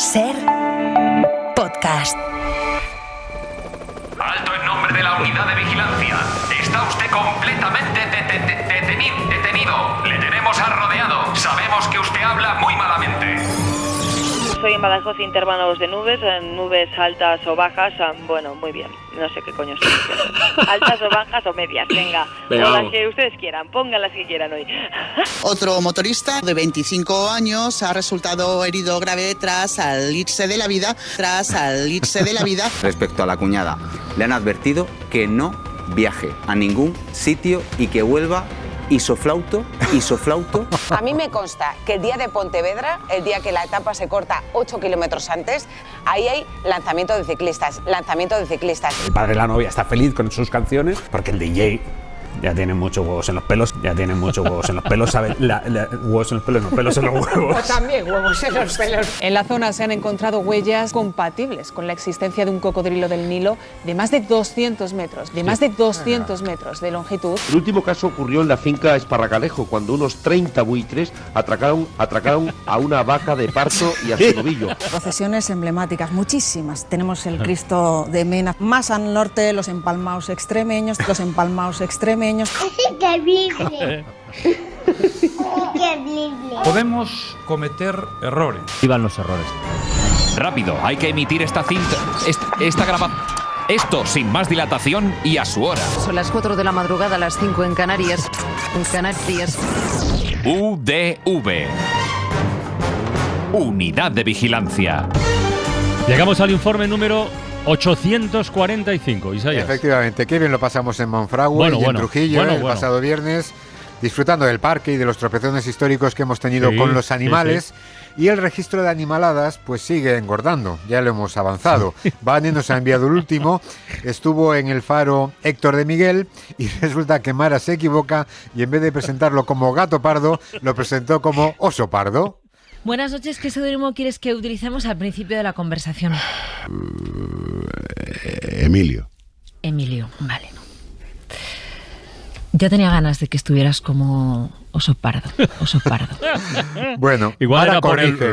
SER Podcast. Alto en nombre de la unidad de vigilancia. Está usted completamente detenido. Le tenemos rodeado. Sabemos que usted habla muy malamente. Soy en Badajoz, intervalos de nubes, nubes altas o bajas, bueno, muy bien, no sé qué coño son. Altas o bajas o medias, venga, o las que ustedes quieran, pongan las que quieran hoy. Otro motorista de 25 años ha resultado herido grave tras salirse de la vida. Respecto a la cuñada, le han advertido que no viaje a ningún sitio y que vuelva isoflauto. A mí me consta que el día de Pontevedra, el día que la etapa se corta 8 kilómetros antes, ahí hay lanzamiento de ciclistas. El padre de la novia está feliz con sus canciones porque el DJ ya tiene muchos huevos en los pelos, ¿sabe? Huevos en los pelos, no, pelos en los huevos. O también huevos en los pelos. En la zona se han encontrado huellas compatibles con la existencia de un cocodrilo del Nilo de más de 200 metros, metros de longitud. El último caso ocurrió en la finca Esparracalejo, cuando unos 30 buitres atracaron a una vaca de parto y a su novillo. Procesiones emblemáticas, muchísimas. Tenemos el Cristo de Mena, más al norte los empalmaos extremeños. Increíble. Podemos cometer errores. Vivan los errores. Rápido, hay que emitir esta cinta, esta grabación. Esto sin más dilatación y a su hora. Son las 4 de la madrugada, las 5 en Canarias. UDV. Unidad de Vigilancia. Llegamos al informe número 845, Isaías. Efectivamente, qué bien lo pasamos en Monfragüe y en Trujillo el pasado viernes, disfrutando del parque y de los tropezones históricos que hemos tenido con los animales. Y el registro de animaladas pues sigue engordando, ya lo hemos avanzado. Vane nos ha enviado el último, estuvo en el faro Héctor de Miguel y resulta que Mara se equivoca y en vez de presentarlo como gato pardo, lo presentó como oso pardo. Buenas noches, ¿qué seudónimo quieres que utilicemos al principio de la conversación? Emilio, vale. Yo tenía ganas de que estuvieras como oso pardo. Bueno, igual Mara era por corrige.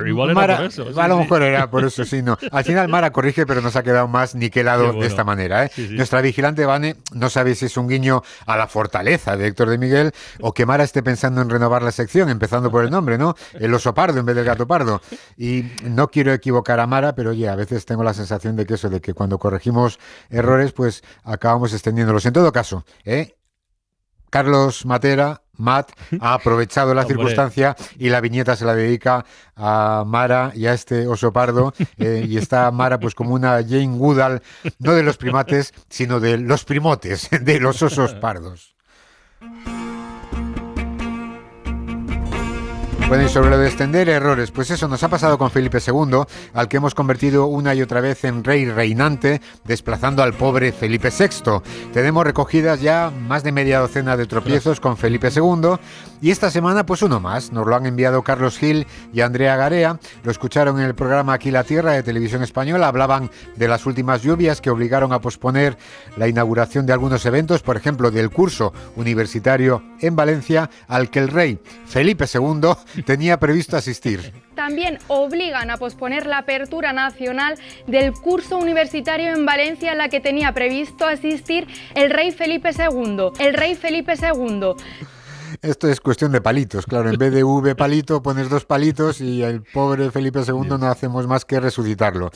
Igual era por eso. A lo mejor era por eso, sí, no. Al final Mara corrige, pero nos ha quedado más niquelado de esta manera, ¿eh? Sí. Nuestra vigilante Vane no sabe si es un guiño a la fortaleza de Héctor de Miguel o que Mara esté pensando en renovar la sección, empezando por el nombre, ¿no? El oso pardo en vez del gato pardo. Y no quiero equivocar a Mara, pero oye, a veces tengo la sensación de que cuando corregimos errores, pues acabamos extendiéndolos. En todo caso, Carlos Matera, Matt, ha aprovechado la circunstancia y la viñeta se la dedica a Mara y a este oso pardo. Y está Mara pues como una Jane Goodall, no de los primates, sino de los primotes, de los osos pardos. Bueno, y sobre lo de extender errores, pues eso nos ha pasado con Felipe II, al que hemos convertido una y otra vez en rey reinante, desplazando al pobre Felipe VI. Tenemos recogidas ya más de media docena de tropiezos con Felipe II, y esta semana pues uno más. Nos lo han enviado Carlos Gil y Andrea Garea, lo escucharon en el programa Aquí la Tierra de Televisión Española, hablaban de las últimas lluvias que obligaron a posponer la inauguración de algunos eventos, por ejemplo del curso universitario en Valencia, al que el rey Felipe II tenía previsto asistir. También obligan a posponer la apertura nacional del curso universitario en Valencia, en la que tenía previsto asistir el rey Felipe II. Esto es cuestión de palitos, claro, en vez de V palito pones 2 palitos y el pobre Felipe II no hacemos más que resucitarlo.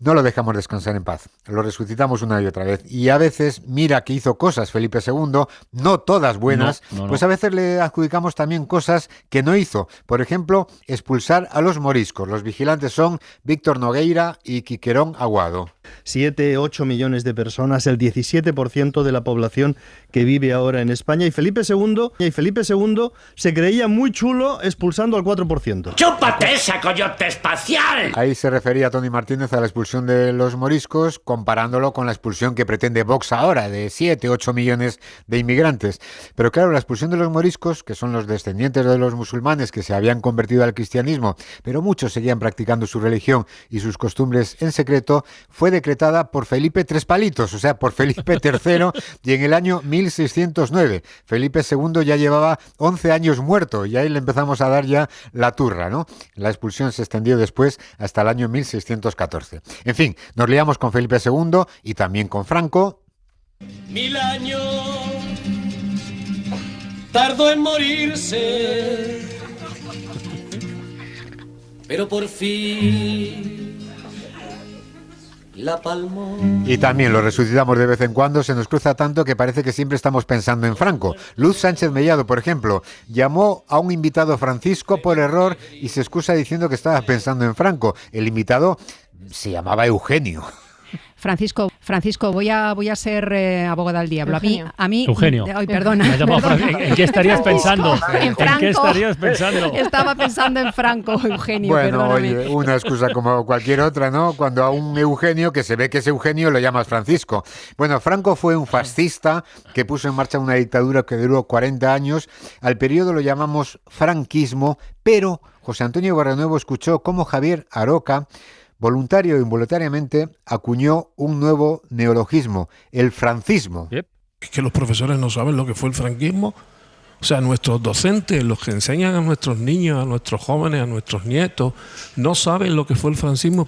No lo dejamos descansar en paz, lo resucitamos una y otra vez. Y a veces, mira que hizo cosas Felipe II, no todas buenas, pues a veces le adjudicamos también cosas que no hizo. Por ejemplo, expulsar a los moriscos. Los vigilantes son Víctor Nogueira y Quiquerón Aguado. 7-8 millones de personas, el 17% de la población que vive ahora en España. Y Felipe II se creía muy chulo expulsando al 4%. ¡Chúpate esa coyote espacial! Ahí se refería Tony Martínez a la expulsión expulsión de los moriscos comparándolo con la expulsión que pretende Vox ahora, de 7-8 millones de inmigrantes. Pero claro, la expulsión de los moriscos, que son los descendientes de los musulmanes que se habían convertido al cristianismo, pero muchos seguían practicando su religión y sus costumbres en secreto, fue decretada por Felipe Tres Palitos, o sea, por Felipe III, y en el año 1609. Felipe II ya llevaba 11 años muerto y ahí le empezamos a dar ya la turra, ¿no? La expulsión se extendió después hasta el año 1614. En fin, nos liamos con Felipe II y también con Franco. 1000 años tardó en morirse, pero por fin la palmó. Y también lo resucitamos de vez en cuando, se nos cruza tanto que parece que siempre estamos pensando en Franco. Luz Sánchez Mellado, por ejemplo, llamó a un invitado Francisco por error y se excusa diciendo que estaba pensando en Franco. El invitado se llamaba Eugenio. Francisco, voy a ser abogada del diablo. A mí Eugenio. Ay, perdona. ¿En qué estarías pensando? En Franco. ¿En qué estarías pensando? Estaba pensando en Franco, Eugenio, bueno, perdóname. Oye, una excusa como cualquier otra, ¿no? Cuando a un Eugenio, que se ve que es Eugenio, lo llamas Francisco. Bueno, Franco fue un fascista que puso en marcha una dictadura que duró 40 años. Al periodo lo llamamos franquismo, pero José Antonio Barrionuevo escuchó cómo Javier Aroca, voluntario o involuntariamente, acuñó un nuevo neologismo, el francismo. Es que los profesores no saben lo que fue el franquismo. O sea, nuestros docentes, los que enseñan a nuestros niños, a nuestros jóvenes, a nuestros nietos, no saben lo que fue el franquismo,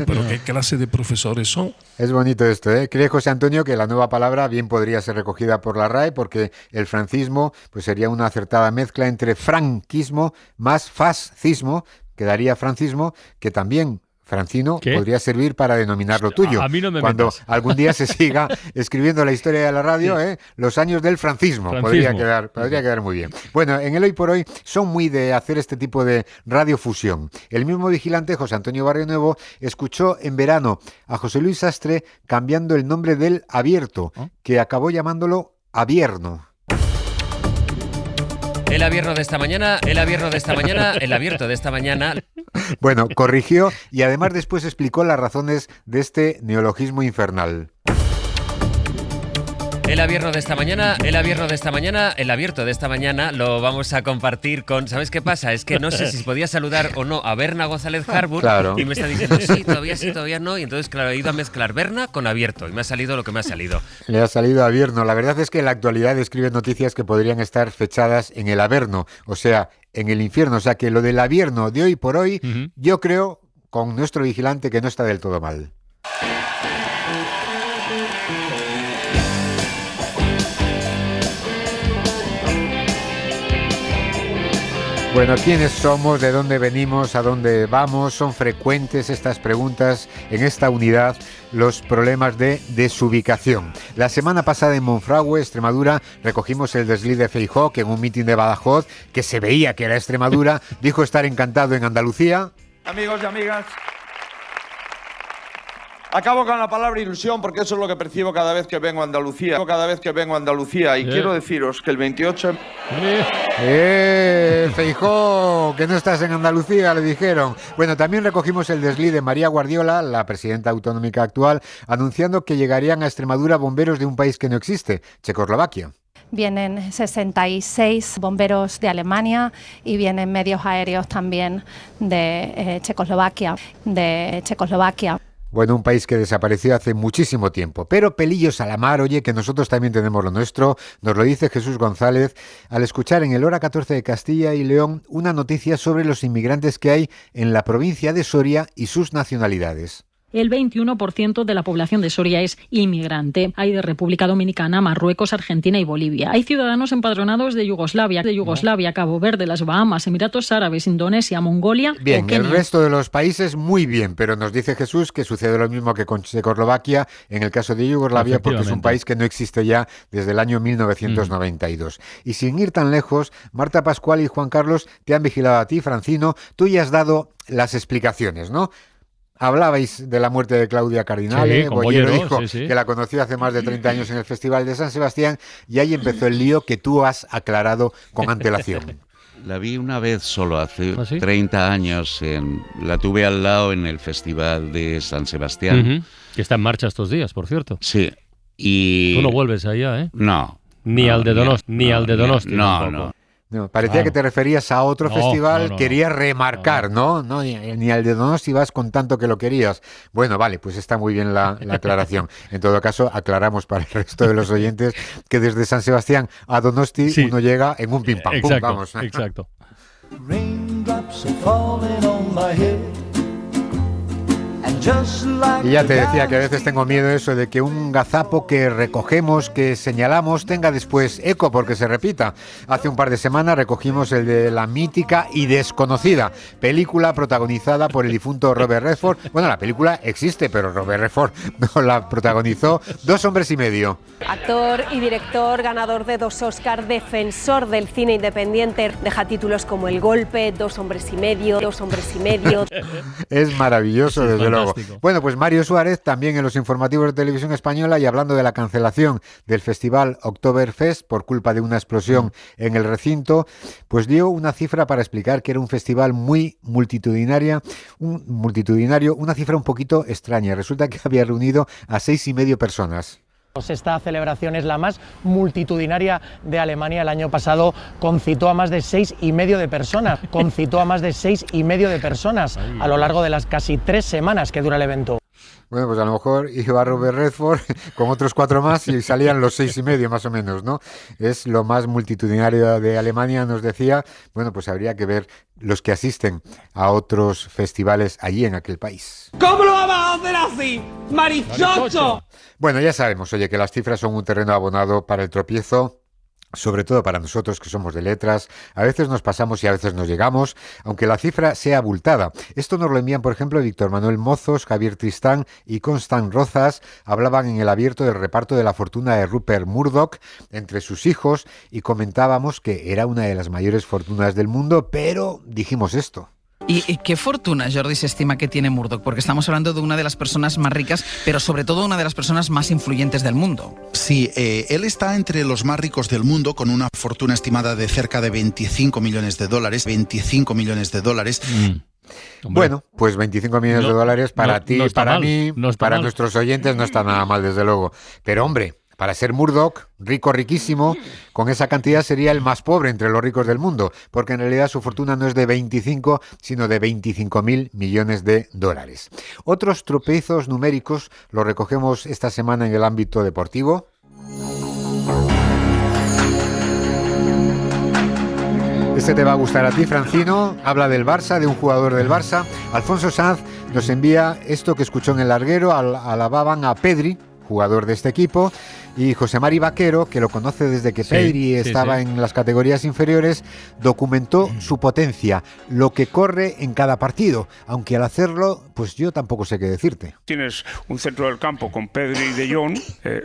pero ¿qué clase de profesores son? Es bonito esto, ¿eh? Cree José Antonio que la nueva palabra bien podría ser recogida por la RAE, porque el franquismo pues sería una acertada mezcla entre franquismo más fascismo, que daría francismo, que también, Francino, podría servir para denominar lo tuyo. A mí no me cuando metas. Algún día se siga escribiendo la historia de la radio, los años del franquismo. Podría quedar muy bien. Bueno, en el Hoy por Hoy son muy de hacer este tipo de radiofusión. El mismo vigilante, José Antonio Barrionuevo, escuchó en verano a José Luis Sastre cambiando el nombre del Abierto, que acabó llamándolo Abierno. El abierto de esta mañana. Bueno, corrigió y además después explicó las razones de este neologismo infernal. El abierto de esta mañana lo vamos a compartir con... ¿Sabes qué pasa? Es que no sé si podía saludar o no a Berna González Harbour, claro. Y me está diciendo sí, todavía no, y entonces claro, he ido a mezclar Berna con abierto y me ha salido lo que me ha salido. Le ha salido Abierno. La verdad es que en la actualidad escribe noticias que podrían estar fechadas en el Averno, o sea, en el infierno. O sea que lo del Abierno de hoy por hoy, yo creo, con nuestro vigilante, que no está del todo mal. Bueno, ¿quiénes somos? ¿De dónde venimos? ¿A dónde vamos? Son frecuentes estas preguntas en esta unidad, los problemas de desubicación. La semana pasada en Monfragüe, Extremadura, recogimos el desliz de Feijóo, que en un mitin de Badajoz, que se veía que era Extremadura, dijo estar encantado en Andalucía. Amigos y amigas, acabo con la palabra ilusión porque eso es lo que percibo cada vez que vengo a Andalucía. Y quiero deciros que el 28... Feijóo, que no estás en Andalucía, le dijeron. Bueno, también recogimos el desliz de María Guardiola, la presidenta autonómica actual, anunciando que llegarían a Extremadura bomberos de un país que no existe, Checoslovaquia. Vienen 66 bomberos de Alemania y vienen medios aéreos también de Checoslovaquia. Bueno, un país que desapareció hace muchísimo tiempo. Pero pelillos a la mar, oye, que nosotros también tenemos lo nuestro, nos lo dice Jesús González, al escuchar en el Hora 14 de Castilla y León una noticia sobre los inmigrantes que hay en la provincia de Soria y sus nacionalidades. El 21% de la población de Soria es inmigrante. Hay de República Dominicana, Marruecos, Argentina y Bolivia. Hay ciudadanos empadronados de Yugoslavia, Cabo Verde, las Bahamas, Emiratos Árabes, Indonesia, Mongolia. Bien, el resto de los países muy bien, pero nos dice Jesús que sucede lo mismo que con Checoslovaquia en el caso de Yugoslavia, porque es un país que no existe ya desde el año 1992. Y sin ir tan lejos, Marta Pascual y Juan Carlos te han vigilado a ti, Francino. Tú ya has dado las explicaciones, ¿no? Hablabais de la muerte de Claudia Cardinale, Bollero dijo que la conoció hace más de 30 años en el Festival de San Sebastián y ahí empezó el lío que tú has aclarado con antelación. La vi una vez solo, hace 30 años. La tuve al lado en el Festival de San Sebastián. Que está en marcha estos días, por cierto. Sí. Y... Tú no vuelves allá, ¿eh? No. Ni al de Donosti. Ni al de Donosti. No. No, parecía que te referías a otro festival, querías remarcar, ¿no? Ni al de Donosti vas con tanto que lo querías. Bueno, vale, pues está muy bien la aclaración. En todo caso, aclaramos para el resto de los oyentes que desde San Sebastián a Donosti uno llega en un pim pam pum, vamos. Exacto. Y ya te decía que a veces tengo miedo eso de que un gazapo que recogemos, que señalamos, tenga después eco porque se repita. Hace un par de semanas recogimos el de la mítica y desconocida película protagonizada por el difunto Robert Redford. Bueno, la película existe, pero Robert Redford no la protagonizó. 2 hombres y medio. Actor y director, ganador de 2 Oscar, defensor del cine independiente, deja títulos como El Golpe, 2 hombres y medio, 2 hombres y medio. Es maravilloso, desde luego. Bueno, pues Mario Suárez, también en los informativos de Televisión Española, y hablando de la cancelación del festival Oktoberfest por culpa de una explosión en el recinto, pues dio una cifra para explicar que era un festival muy multitudinario, una cifra un poquito extraña. Resulta que había reunido a 6,5 personas. Esta celebración es la más multitudinaria de Alemania. El año pasado concitó a más de 6,5 de personas. A lo largo de las casi 3 semanas que dura el evento. Bueno, pues a lo mejor iba Robert Redford con otros 4 más y salían los 6,5 más o menos, ¿no? Es lo más multitudinario de Alemania, nos decía. Bueno, pues habría que ver los que asisten a otros festivales allí en aquel país. ¿Cómo lo vamos a hacer así? ¡Marichocho! Bueno, ya sabemos, oye, que las cifras son un terreno abonado para el tropiezo. Sobre todo para nosotros que somos de letras, a veces nos pasamos y a veces nos llegamos, aunque la cifra sea abultada. Esto nos lo envían, por ejemplo, Víctor Manuel Mozos, Javier Tristán y Constant Rozas. Hablaban en el abierto del reparto de la fortuna de Rupert Murdoch entre sus hijos y comentábamos que era una de las mayores fortunas del mundo, pero dijimos esto. ¿Y qué fortuna, Jordi, se estima que tiene Murdoch? Porque estamos hablando de una de las personas más ricas, pero sobre todo una de las personas más influyentes del mundo. Sí, él está entre los más ricos del mundo, con una fortuna estimada de cerca de 25 millones de dólares. 25 millones de dólares. Bueno, pues 25 millones de dólares para ti, para mí, para nuestros oyentes no está nada mal, desde luego. Pero hombre, para ser Murdoch, rico, riquísimo, con esa cantidad sería el más pobre entre los ricos del mundo, porque en realidad su fortuna no es de 25, sino de 25.000 millones de dólares. Otros tropiezos numéricos los recogemos esta semana en el ámbito deportivo. Este te va a gustar a ti, Francino. Habla del Barça, de un jugador del Barça. Alfonso Sanz nos envía esto que escuchó en el larguero. Alababan a Pedri, jugador de este equipo, y José Mari Vaquero, que lo conoce desde que Pedri estaba en las categorías inferiores, documentó su potencia, lo que corre en cada partido, aunque al hacerlo, pues yo tampoco sé qué decirte. Tienes un centro del campo con Pedri y De Jong,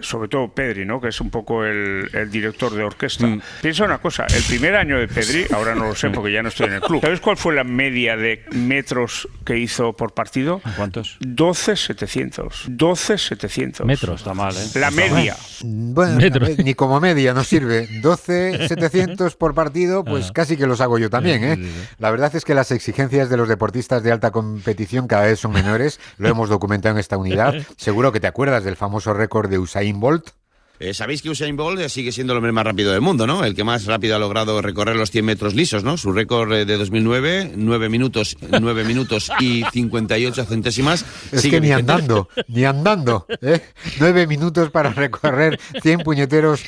sobre todo Pedri, ¿no?, que es un poco el director de orquesta. Piensa una cosa, el primer año de Pedri, ahora no lo sé porque ya no estoy en el club, ¿sabes cuál fue la media de metros que hizo por partido? ¿Cuántos? 12.700. 12.700. Metros, está mal, ¿eh? La media. Bueno, ni como media nos sirve. 12.700 por partido, pues casi que los hago yo también, ¿eh? La verdad es que las exigencias de los deportistas de alta competición cada vez son menores. Lo hemos documentado en esta unidad. Seguro que te acuerdas del famoso récord de Usain Bolt. Sabéis que Usain Bolt sigue siendo el hombre más rápido del mundo, ¿no? El que más rápido ha logrado recorrer los 100 metros lisos, ¿no? Su récord de 2009, 9 minutos y 58 centésimas. Es que ni andando, 9 minutos para recorrer 100 puñeteros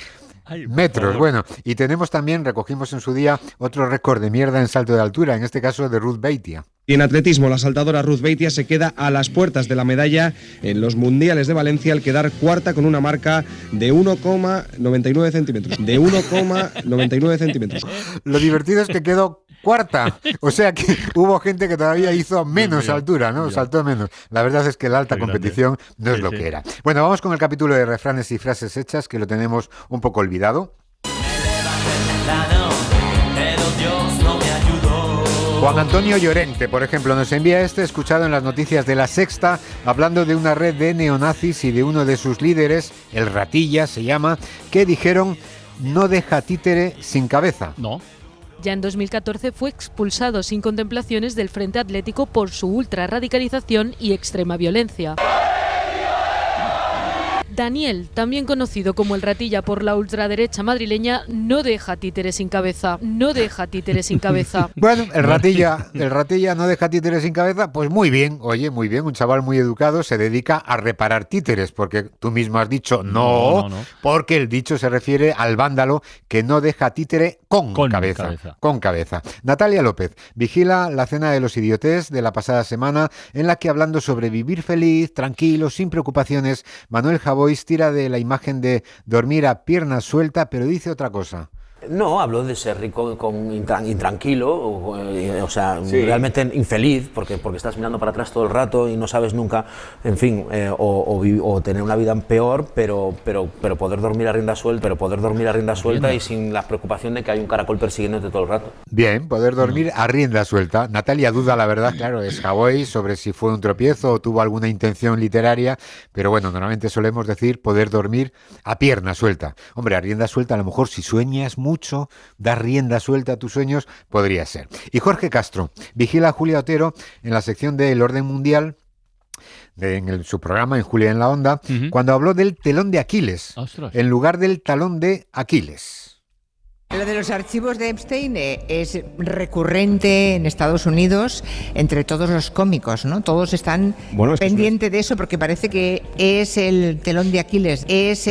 metros. Bueno, y tenemos también, recogimos en su día, otro récord de mierda en salto de altura, en este caso de Ruth Beitia. Y en atletismo, la saltadora Ruth Beitia se queda a las puertas de la medalla en los Mundiales de Valencia al quedar cuarta con una marca de 1,99 centímetros. Lo divertido es que quedó cuarta, o sea que hubo gente que todavía hizo menos altura, ¿no? Saltó menos. La verdad es que la alta competición no es lo que era. Bueno, vamos con el capítulo de refranes y frases hechas, que lo tenemos un poco olvidado. Juan Antonio Llorente, por ejemplo, nos envía escuchado en las noticias de La Sexta, hablando de una red de neonazis y de uno de sus líderes, el Ratilla se llama, que dijeron: no deja títere sin cabeza. No. Ya en 2014 fue expulsado sin contemplaciones del Frente Atlético por su ultrarradicalización y extrema violencia. Daniel, también conocido como el Ratilla por la ultraderecha madrileña, no deja títeres sin cabeza. No deja títeres sin cabeza. Bueno, el ratilla no deja títeres sin cabeza. Pues muy bien, oye, muy bien. Un chaval muy educado se dedica a reparar títeres, porque tú mismo has dicho no, porque el dicho se refiere al vándalo que no deja títere con cabeza. Con cabeza. Natalia López vigila la cena de los idiotés de la pasada semana, en la que, hablando sobre vivir feliz, tranquilo, sin preocupaciones, Manuel Javois tira de la imagen de dormir a pierna suelta, pero dice otra cosa. No, hablo de ser rico intranquilo, o sea, sí, realmente infeliz, porque estás mirando para atrás todo el rato y no sabes nunca, en fin, o tener una vida peor, pero poder dormir a rienda suelta, y sin la preocupación de que hay un caracol persiguiéndote todo el rato. Bien, poder dormir a rienda suelta. Natalia duda, la verdad, claro, es Javois, sobre si fue un tropiezo o tuvo alguna intención literaria, pero bueno, normalmente solemos decir poder dormir a pierna suelta. Hombre, a rienda suelta, a lo mejor si sueñas mucho, dar rienda suelta a tus sueños, podría ser. Y Jorge Castro vigila a Julia Otero en la sección de El Orden Mundial, en su programa, en Julia en la Onda, cuando habló del telón de Aquiles, en lugar del talón de Aquiles. Lo de los archivos de Epstein es recurrente en Estados Unidos entre todos los cómicos, ¿no? Todos están pendientes de eso, porque parece que es el telón de Aquiles. Es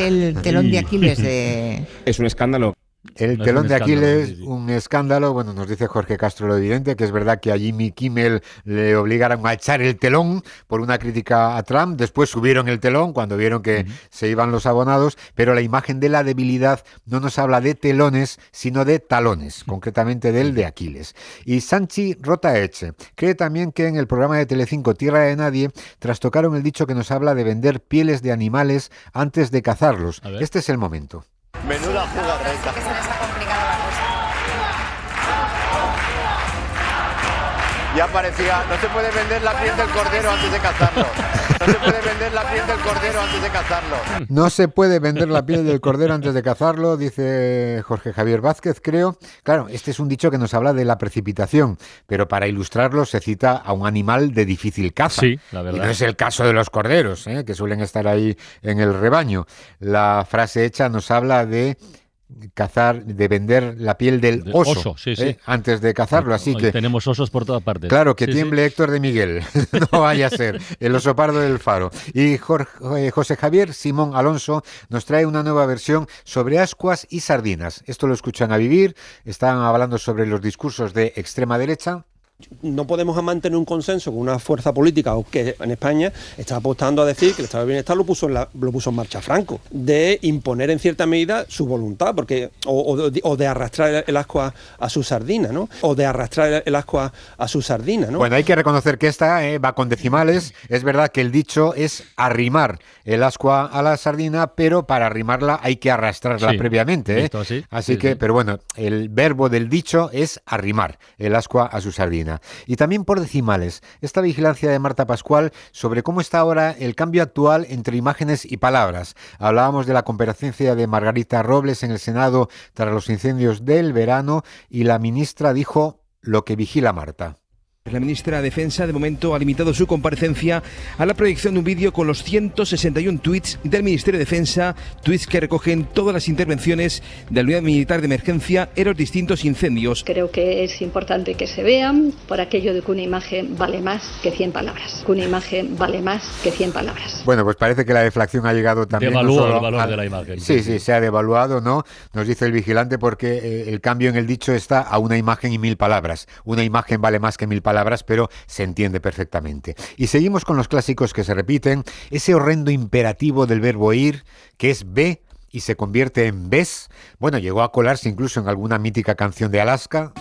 un escándalo. El telón de Aquiles, un escándalo. Bueno, nos dice Jorge Castro lo evidente, que es verdad que a Jimmy Kimmel le obligaron a echar el telón por una crítica a Trump. Después subieron el telón cuando vieron que se iban los abonados, pero la imagen de la debilidad no nos habla de telones, sino de talones, concretamente del de Aquiles. Y Sanchi Rotaeche cree también que en el programa de Telecinco Tierra de Nadie trastocaron el dicho que nos habla de vender pieles de animales antes de cazarlos. Este es el momento. Menuda jugarreta. Que se les ha complicado la cosa. Ya parecía, no se puede vender la piel del cordero antes de cazarlo. No se puede vender la piel del cordero antes de cazarlo. No se puede vender la piel del cordero antes de cazarlo, dice Jorge Javier Vázquez, creo. Claro, este es un dicho que nos habla de la precipitación, pero para ilustrarlo se cita a un animal de difícil caza. Sí, la verdad. Y no es el caso de los corderos, que suelen estar ahí en el rebaño. La frase hecha nos habla de cazar, de vender la piel del oso, antes de cazarlo, así que tenemos osos por todas partes. Claro, que tiemble Héctor de Miguel, no vaya a ser el oso pardo del Faro. Y José Javier Simón Alonso nos trae una nueva versión sobre ascuas y sardinas. Esto lo escuchan a Vivir, están hablando sobre los discursos de extrema derecha. No podemos mantener un consenso con una fuerza política que en España está apostando a decir que el estado de bienestar lo puso en marcha Franco, de imponer en cierta medida su voluntad, porque o de arrastrar el ascua a su sardina, ¿no? Bueno, hay que reconocer que esta va con decimales. Es verdad que el dicho es arrimar el ascua a la sardina, pero para arrimarla hay que arrastrarla previamente, Así que, pero bueno, el verbo del dicho es arrimar el ascua a su sardina. Y también por decimales, esta vigilancia de Marta Pascual sobre cómo está ahora el cambio actual entre imágenes y palabras. Hablábamos de la comparecencia de Margarita Robles en el Senado tras los incendios del verano y la ministra dijo lo que vigila Marta. La ministra de Defensa de momento ha limitado su comparecencia a la proyección de un vídeo con los 161 tuits del Ministerio de Defensa, tuits que recogen todas las intervenciones de la Unidad Militar de Emergencia en los distintos incendios. Creo que es importante que se vean por aquello de que una imagen vale más que 100 palabras. Que una imagen vale más que 100 palabras. Bueno, pues parece que la deflación ha llegado también. Devalúa el valor de la imagen. Sí, se ha devaluado, ¿no? Nos dice el vigilante, porque el cambio en el dicho está a una imagen y 1000 palabras. Una imagen vale más que 1000 palabras, pero se entiende perfectamente. Y seguimos con los clásicos que se repiten. Ese horrendo imperativo del verbo ir, que es ve y se convierte en ves. Bueno, llegó a colarse incluso en alguna mítica canción de Alaska.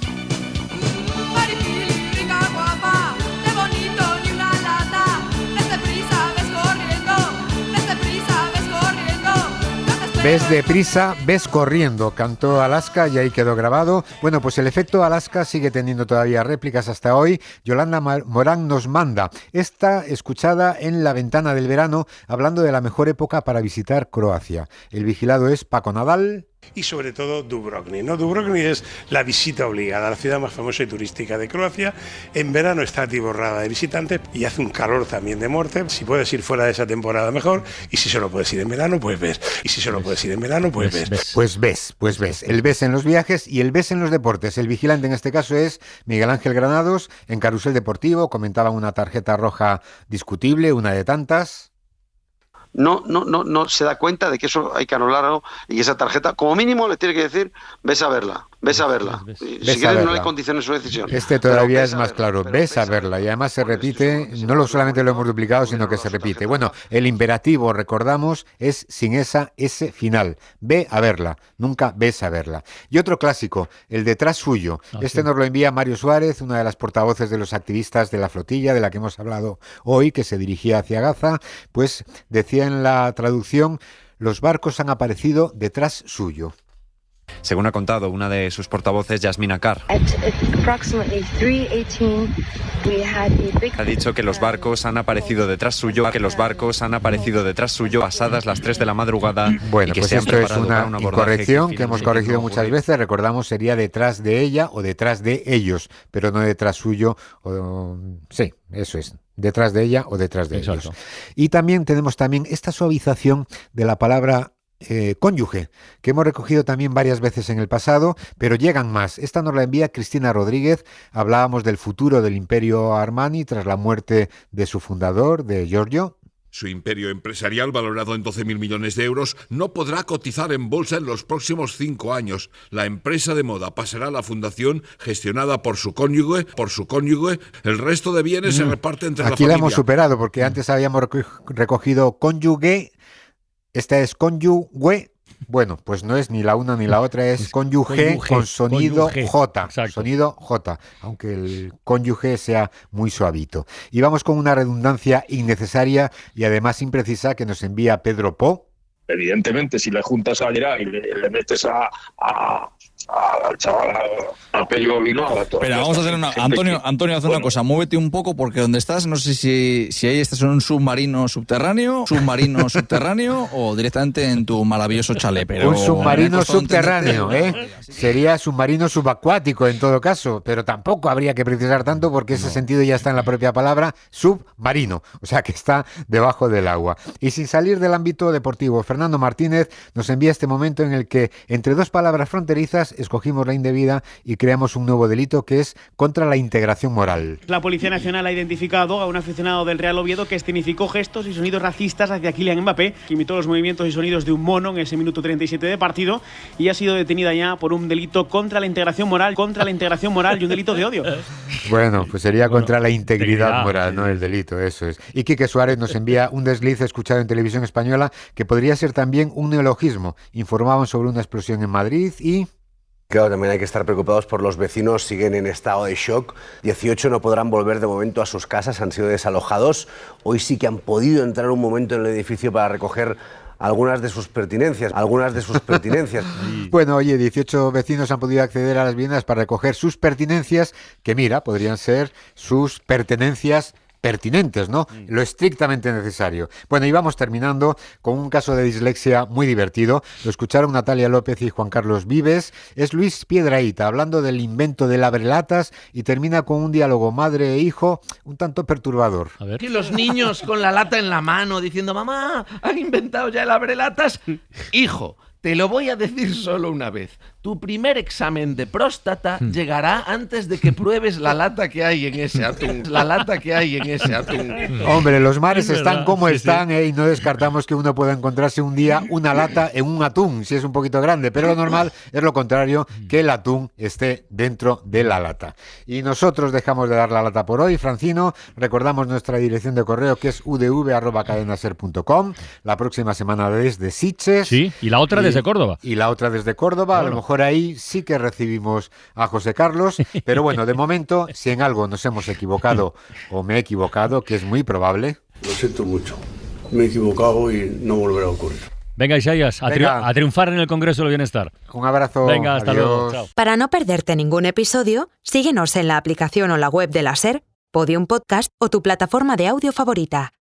Ves deprisa, ves corriendo, cantó Alaska y ahí quedó grabado. Bueno, pues el efecto Alaska sigue teniendo todavía réplicas hasta hoy. Yolanda Morán nos manda esta escuchada en La Ventana del Verano, hablando de la mejor época para visitar Croacia. El vigilado es Paco Nadal. Y sobre todo Dubrovnik, ¿no? Dubrovnik es la visita obligada, la ciudad más famosa y turística de Croacia. En verano está atiborrada de visitantes y hace un calor también de muerte. Si puedes ir fuera de esa temporada, mejor. Y si solo puedes ir en verano, pues ves. Y si solo puedes ir en verano, pues ves. Pues ves. El ves en los viajes y el ves en los deportes. El vigilante en este caso es Miguel Ángel Granados. En Carrusel Deportivo comentaban una tarjeta roja discutible, una de tantas. No se da cuenta de que eso hay que anularlo y que esa tarjeta, como mínimo, le tiene que decir, ves a verla. Si quieres, no le condiciones su decisión. Este todavía es más claro, ves a verla. Y además se repite, no solamente lo hemos duplicado, sino que se repite. Bueno, el imperativo, recordamos, es sin esa S final. Ve a verla, nunca ves a verla. Y otro clásico, el detrás suyo. Este nos lo envía Mario Suárez, una de las portavoces de los activistas de la flotilla, de la que hemos hablado hoy, que se dirigía hacia Gaza, pues decía en la traducción, los barcos han aparecido detrás suyo. Según ha contado una de sus portavoces, Yasmina Carr, ha dicho que los barcos han aparecido detrás suyo, pasadas las 3 de la madrugada. Bueno, y que pues se han esto es preparado una para un abordaje incorrección que hemos corregido muchas veces. Recordamos, sería detrás de ella o detrás de ellos, pero no detrás suyo. Sí, eso es. Detrás de ella o detrás de ellos. Y también tenemos esta suavización de la palabra cónyuge, que hemos recogido también varias veces en el pasado, pero llegan más. Esta nos la envía Cristina Rodríguez. Hablábamos del futuro del Imperio Armani tras la muerte de su fundador, de Giorgio. Su imperio empresarial, valorado en 12.000 millones de euros, no podrá cotizar en bolsa en los próximos 5 años. La empresa de moda pasará a la fundación gestionada por su cónyuge. El resto de bienes se reparte entre la familia. Aquí la hemos superado, porque antes habíamos recogido cónyuge. Esta es cónyuge. Bueno, pues no es ni la una ni la otra, es cónyuge con sonido J. Exacto. Sonido J, aunque el cónyuge sea muy suavito. Y vamos con una redundancia innecesaria y además imprecisa que nos envía Pedro Po. Evidentemente, si le juntas a Gerard y le metes al chaval, al Pello Viloa. Pero vamos a hacer Antonio, haz una cosa, muévete un poco porque donde estás, no sé si ahí estás en un submarino subterráneo o directamente en tu maravilloso chalet. Pero un submarino subterráneo, sería submarino subacuático en todo caso, pero tampoco habría que precisar tanto porque ese sentido ya está en la propia palabra submarino, o sea que está debajo del agua. Y sin salir del ámbito deportivo, Fernando Martínez nos envía este momento en el que entre dos palabras fronterizas escogimos la indebida y creamos un nuevo delito que es contra la integración moral. La Policía Nacional ha identificado a un aficionado del Real Oviedo que escenificó gestos y sonidos racistas hacia Kylian Mbappé, que imitó los movimientos y sonidos de un mono en ese minuto 37 de partido y ha sido detenida ya por un delito contra la integración moral y un delito de odio. Bueno, pues sería contra la integridad moral, no el delito, eso es. Y Quique Suárez nos envía un desliz escuchado en televisión española que podría ser también un neologismo. Informaban sobre una explosión en Madrid y... Claro, también hay que estar preocupados por los vecinos, siguen en estado de shock. 18 no podrán volver de momento a sus casas, han sido desalojados. Hoy sí que han podido entrar un momento en el edificio para recoger algunas de sus pertenencias. Bueno, oye, 18 vecinos han podido acceder a las viviendas para recoger sus pertenencias, que mira, podrían ser sus pertenencias pertinentes, ¿no? Lo estrictamente necesario. Bueno, y vamos terminando con un caso de dislexia muy divertido. Lo escucharon Natalia López y Juan Carlos Vives. Es Luis Piedrahita hablando del invento del abrelatas y termina con un diálogo madre e hijo un tanto perturbador. A ver. Y los niños con la lata en la mano diciendo, mamá, ¿han inventado ya el abrelatas? Hijo, te lo voy a decir solo una vez. Tu primer examen de próstata llegará antes de que pruebes la lata que hay en ese atún. Hombre, los mares están como están, y no descartamos que uno pueda encontrarse un día una lata en un atún, si es un poquito grande, pero lo normal es lo contrario, que el atún esté dentro de la lata. Y nosotros dejamos de dar la lata por hoy, Francino. Recordamos nuestra dirección de correo que es udv@cadenaser.com. La próxima semana desde Sitges. Sí, y la otra desde Córdoba. Y la otra desde Córdoba, bueno. A lo mejor ahí sí que recibimos a José Carlos, pero bueno, de momento, si en algo nos hemos equivocado o me he equivocado, que es muy probable. Lo siento mucho, me he equivocado y no volverá a ocurrir. Venga, Isaías, a triunfar en el Congreso del Bienestar. Un abrazo. Venga, hasta luego. Chao. Para no perderte ningún episodio, síguenos en la aplicación o la web de la SER, Podium Podcast o tu plataforma de audio favorita.